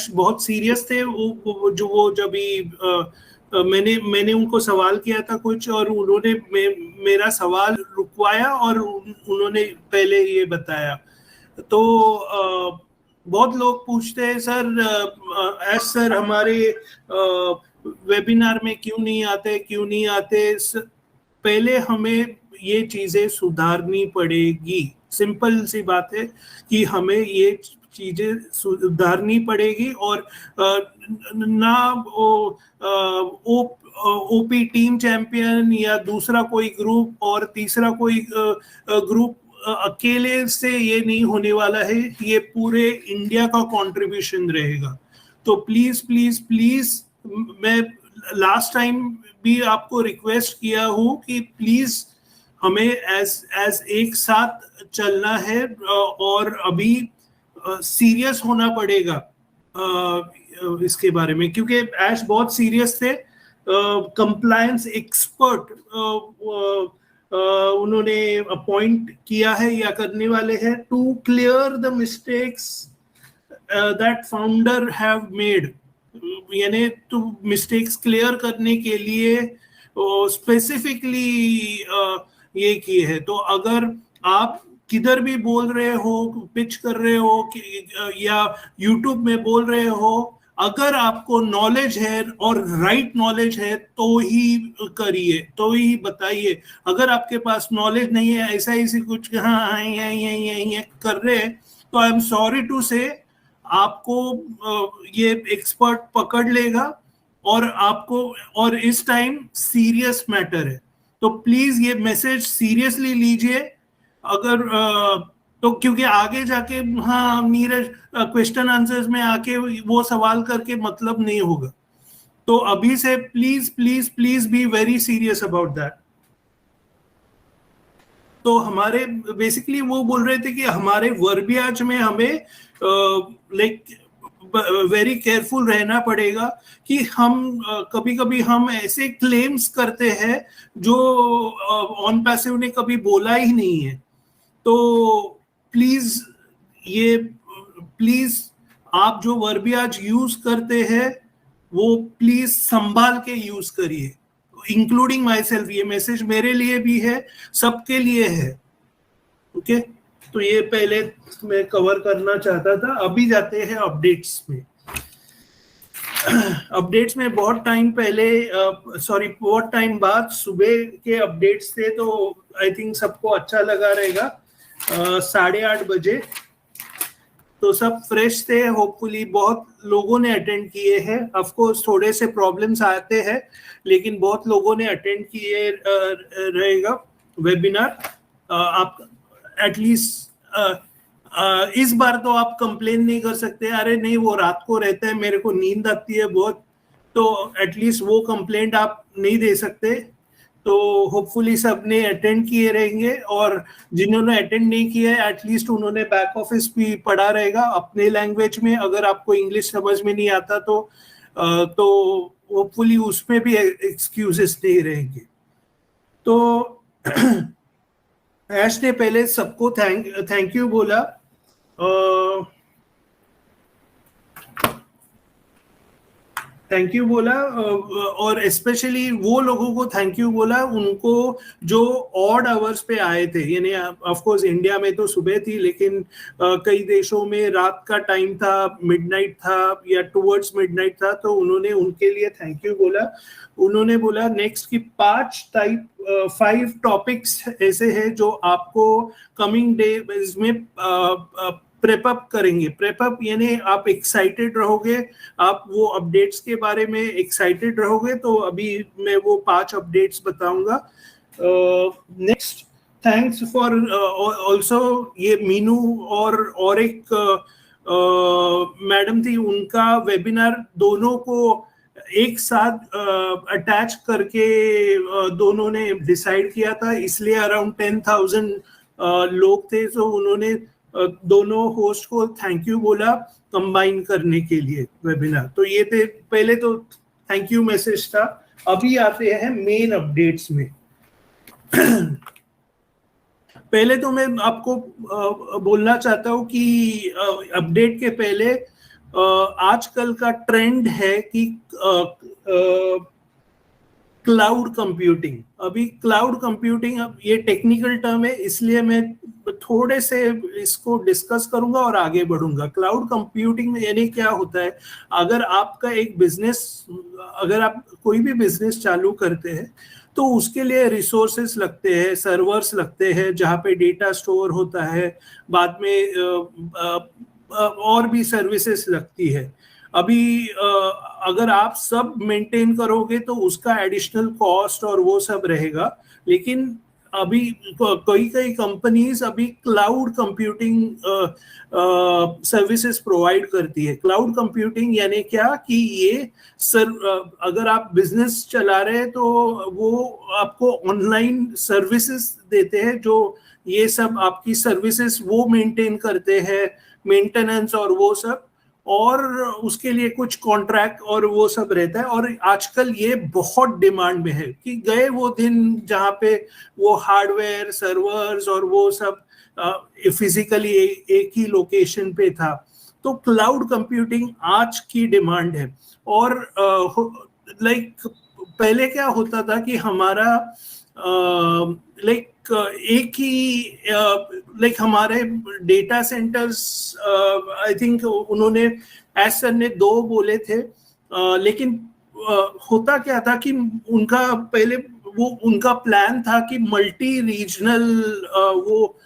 ऐश बहुत सीरियस थे, वो जब मैंने उनको सवाल किया था कुछ, और उन्होंने मेरा सवाल रुकवाया और उन्होंने पहले ये बताया। तो बहुत लोग पूछते हैं सर, ऐश सर हमारे वेबिनार में क्यों नहीं आते। पहले हमें ये चीजें सुधारनी पड़ेगी। सिंपल सी बात है कि हमें ये चीजें सुधारनी पड़ेगी, और ना ओपी टीम चैंपियन या दूसरा कोई ग्रुप और तीसरा कोई ग्रुप अकेले से ये नहीं होने वाला है, ये पूरे इंडिया का कंट्रीब्यूशन रहेगा। तो प्लीज प्लीज प्लीज, मैं लास्ट टाइम भी आपको रिक्वेस्ट किया हूँ कि प्लीज हमें एज एक साथ चलना है, और अभी सीरियस होना पड़ेगा इसके बारे में, क्योंकि ऐश बहुत सीरियस थे। कंप्लायंस एक्सपर्ट उन्होंने अपॉइंट किया है या करने वाले हैं to clear the mistakes that founder have made, यानी तो मिस्टेक्स क्लियर करने के लिए स्पेसिफिकली ये किए है। तो अगर आप किधर भी बोल रहे हो, पिच कर रहे हो या यूट्यूब में बोल रहे हो, अगर आपको नॉलेज है और राइट नॉलेज है तो ही करिए, तो ही बताइए। अगर आपके पास नॉलेज नहीं है, ऐसा ही कुछ हाँ ये कर रहे हैं, तो आई एम सॉरी टू से आपको ये एक्सपर्ट पकड़ लेगा, और इस टाइम सीरियस मैटर है। तो प्लीज ये मैसेज सीरियसली लीजिए। अगर तो क्योंकि आगे जाके हाँ नीरज क्वेश्चन आंसर्स में आके वो सवाल करके मतलब नहीं होगा। तो अभी से please please please be very serious about that. तो हमारे बेसिकली वो बोल रहे थे कि हमारे वर्बियाज में हमें लाइक वेरी केयरफुल रहना पड़ेगा कि हम कभी कभी हम ऐसे क्लेम्स करते हैं जो ऑन पैसिव ने कभी बोला ही नहीं है। तो प्लीज आप जो वर्बियाज यूज करते हैं वो प्लीज संभाल के यूज करिए, इंक्लूडिंग माई सेल्फ। ये मैसेज मेरे लिए भी है, सबके लिए है। ओके, तो ये पहले मैं कवर करना चाहता था। अभी जाते हैं अपडेट्स में। अपडेट्स में बहुत टाइम बाद सुबह के अपडेट्स थे, तो आई थिंक सबको अच्छा लगा रहेगा। 8:30 बजे तो सब फ्रेश थे। होपफुली बहुत लोगों ने अटेंड किए हैं। ऑफ कोर्स थोड़े से प्रॉब्लम्स आते हैं, लेकिन बहुत लोगों ने अटेंड किए रहेगा वेबिनार। आप एटलीस्ट इस बार तो आप कंप्लेन नहीं कर सकते, अरे नहीं वो रात को रहता है, मेरे को नींद आती है बहुत, तो एटलीस्ट वो कंप्लेंट आप नहीं दे सकते। तो होपफुली सब ने अटेंड किए रहेंगे, और जिन्होंने अटेंड नहीं किया है एटलीस्ट उन्होंने बैक ऑफिस भी पढ़ा रहेगा अपने लैंग्वेज में। अगर आपको इंग्लिश समझ में नहीं आता तो होपफुली उसमें भी एक्सक्यूजेस नहीं रहेंगे। तो ऐश ने पहले सबको थैंक यू बोला, और स्पेशली वो लोगों को थैंक यू बोला उनको जो ऑड आवर्स पे आए थे। यानी ऑफ कोर्स इंडिया में तो सुबह थी, लेकिन कई देशों में रात का टाइम था, मिडनाइट था या टुवर्ड्स मिडनाइट था, तो उन्होंने उनके लिए थैंक यू बोला। उन्होंने बोला नेक्स्ट की 5 टॉपिक्स ऐसे हैं जो आपको कमिंग डेज में प्रेप अप करेंगे। प्रेप अप यानी आप एक्साइटेड रहोगे, आप वो अपडेट्स के बारे में एक्साइटेड रहोगे। तो अभी मैं वो 5 अपडेट्स बताऊंगा। नेक्स्ट, थैंक्स फॉर ऑल्सो ये मीनू और एक मैडम थी, उनका वेबिनार दोनों को एक साथ अटैच करके दोनों ने डिसाइड किया था, इसलिए अराउंड 10,000 लोग थे। तो उन्होंने दोनों होस्ट को थैंक यू बोला कंबाइन करने के लिए वेबिनार। तो ये थे पहले तो थैंक यू मैसेज था। अभी आते हैं मेन अपडेट्स में। पहले तो मैं आपको बोलना चाहता हूँ कि अपडेट के पहले आजकल का ट्रेंड है कि क्लाउड कंप्यूटिंग। अभी क्लाउड कंप्यूटिंग, अब ये टेक्निकल टर्म है इसलिए मैं थोड़े से इसको डिस्कस करूंगा और आगे बढ़ूंगा। क्लाउड कंप्यूटिंग में यानी क्या होता है, अगर आपका एक बिजनेस, अगर आप कोई भी बिजनेस चालू करते हैं तो उसके लिए रिसोर्सेस लगते हैं, सर्वर्स लगते हैं जहाँ पे डेटा स्टोर होता है, बाद में और भी सर्विसेज लगती है। अभी अगर आप सब मेंटेन करोगे तो उसका एडिशनल कॉस्ट और वो सब रहेगा। लेकिन अभी कई कई कंपनीज अभी क्लाउड कंप्यूटिंग सर्विसेज प्रोवाइड करती है। क्लाउड कंप्यूटिंग यानी क्या कि ये अगर आप बिजनेस चला रहे हैं तो वो आपको ऑनलाइन सर्विसेज देते हैं, जो ये सब आपकी सर्विसेज वो मेंटेन करते हैं, मेंटेनेंस और वो सब, और उसके लिए कुछ कॉन्ट्रैक्ट और वो सब रहता है। और आजकल ये बहुत डिमांड में है कि गए वो दिन जहाँ पे वो हार्डवेयर सर्वर्स और वो सब फिजिकली एक ही लोकेशन पे था। तो क्लाउड कंप्यूटिंग आज की डिमांड है। और लाइक पहले क्या होता था कि हमारा लाइक एक ही लाइक हमारे डेटा सेंटर्स, आई थिंक उन्होंने एस सर ने 2 बोले थे, लेकिन होता क्या था कि उनका पहले वो उनका प्लान था कि मल्टी रीजनल वो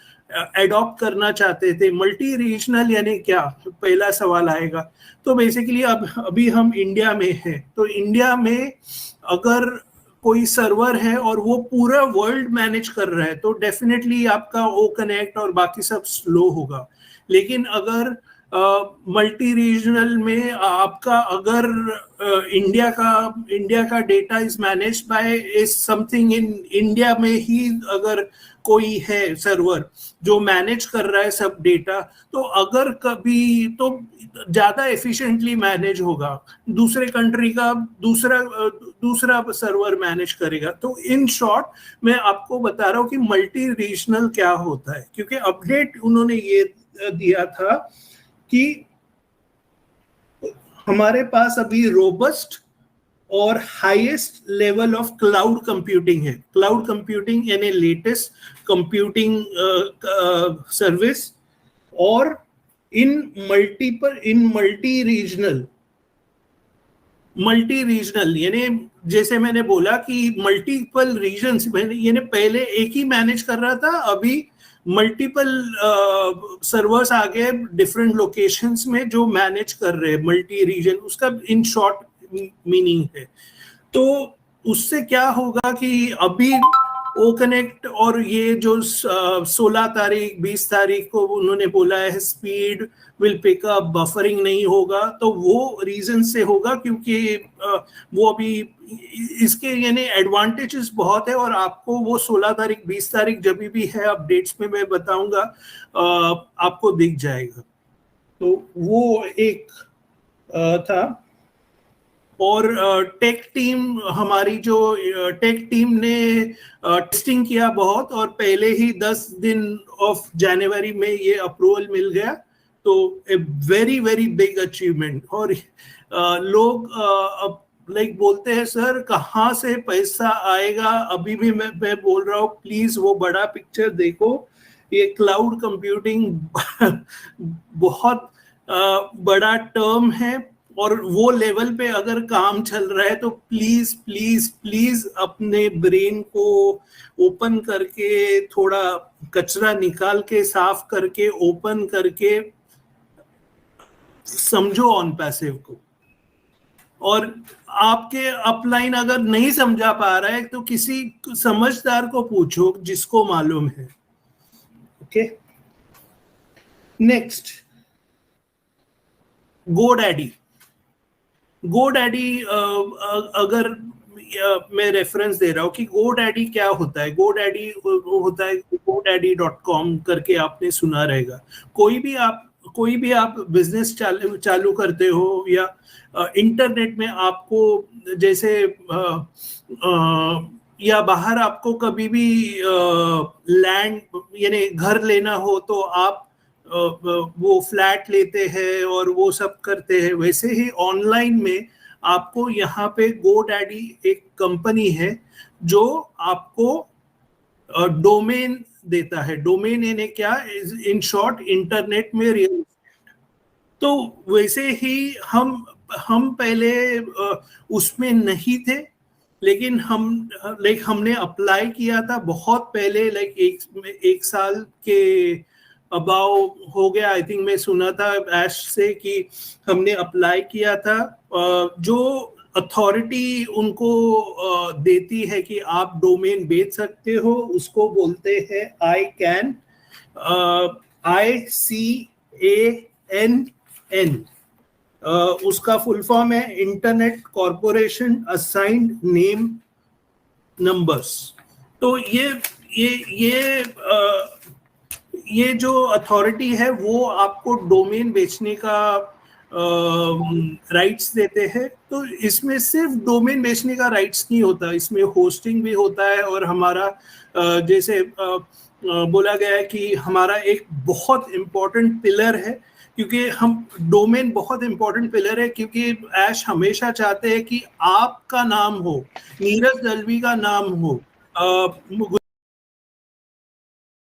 एडॉप्ट करना चाहते थे। मल्टी रीजनल यानी क्या, पहला सवाल आएगा। तो बेसिकली अब अभी हम इंडिया में हैं, तो इंडिया में अगर कोई सर्वर है और वो पूरा वर्ल्ड मैनेज कर रहा है तो डेफिनेटली आपका ओ कनेक्ट और बाकी सब स्लो होगा। लेकिन अगर मल्टी रीजनल में आपका अगर इंडिया का data is manage by is something in India में ही, अगर कोई है सर्वर जो मैनेज कर रहा है सब डेटा, तो अगर कभी तो ज्यादा एफिशिएंटली मैनेज होगा। दूसरे कंट्री का दूसरा सर्वर मैनेज करेगा। तो इन शॉर्ट मैं आपको बता रहा हूँ कि मल्टी रीजनल क्या होता है, क्योंकि अपडेट उन्होंने ये दिया था कि हमारे पास अभी रोबस्ट और highest level of cloud computing है। क्लाउड कंप्यूटिंग यानी लेटेस्ट कंप्यूटिंग सर्विस, और इन मल्टी रीजनल यानी जैसे मैंने बोला कि मल्टीपल रीजन्स, यानी पहले एक ही मैनेज कर रहा था, अभी मल्टीपल सर्वर्स आ गए डिफरेंट लोकेशंस में जो मैनेज कर रहे हैं मल्टी रीजन, उसका इन शॉर्ट मीनिंग है। तो उससे क्या होगा कि अभी ओ कनेक्ट और ये जो 16 तारीख 20 तारीख को उन्होंने बोला है स्पीड विल पिकअप, बफरिंग नहीं होगा, तो वो रीजन से होगा क्योंकि वो अभी इसके यानी एडवांटेजेस बहुत है। और आपको वो 16 तारीख 20 तारीख जब भी है अपडेट्स में मैं बताऊंगा, आपको दिख जाएगा। तो वो एक था। और टेक टीम, हमारी जो टेक टीम ने टेस्टिंग किया बहुत, और पहले ही 10 दिन ऑफ जनवरी में ये अप्रूवल मिल गया। तो a very very big achievement. और लोग लाइक बोलते हैं सर कहाँ से पैसा आएगा, अभी भी मैं बोल रहा हूँ प्लीज वो बड़ा पिक्चर देखो। ये क्लाउड कंप्यूटिंग बहुत बड़ा टर्म है, और वो लेवल पे अगर काम चल रहा है तो प्लीज प्लीज प्लीज अपने ब्रेन को ओपन करके, थोड़ा कचरा निकाल के, साफ करके, ओपन करके समझो ऑन पैसिव को। और आपके अपलाइन अगर नहीं समझा पा रहा है तो किसी समझदार को पूछो जिसको मालूम है। Okay, next GoDaddy। अगर मैं रेफरेंस दे रहा हूँ कि GoDaddy क्या होता है। GoDaddy होता है GoDaddy.com करके आपने सुना रहेगा। कोई भी आप बिजनेस चालू करते हो, या इंटरनेट में आपको जैसे या बाहर आपको कभी भी लैंड यानी घर लेना हो, तो आप वो फ्लैट लेते हैं और वो सब करते हैं, वैसे ही ऑनलाइन में आपको यहाँ पे GoDaddy एक कंपनी है जो आपको डोमेन देता है। डोमेन यानी क्या, इन शॉर्ट इंटरनेट में रियल। तो वैसे ही हम पहले उसमें नहीं थे, लेकिन हमने अप्लाई किया था बहुत पहले, एक साल के अबाउ हो गया आई थिंक। मैं सुना था ऐश से कि हमने अप्लाई किया था। जो अथॉरिटी उनको देती है कि आप डोमेन बेच सकते हो, उसको बोलते हैं ICANN, ICANN। उसका फुल फॉर्म है internet corporation assigned name numbers. तो ये जो अथॉरिटी है वो आपको डोमेन बेचने का राइट्स देते हैं। तो इसमें सिर्फ डोमेन बेचने का राइट्स नहीं होता, इसमें होस्टिंग भी होता है। और हमारा जैसे बोला गया है कि हमारा एक बहुत इम्पोर्टेंट पिलर है, क्योंकि हम डोमेन बहुत इम्पोर्टेंट पिलर है, क्योंकि ऐश हमेशा चाहते हैं कि आपका नाम हो, नीरज दलवी का नाम हो,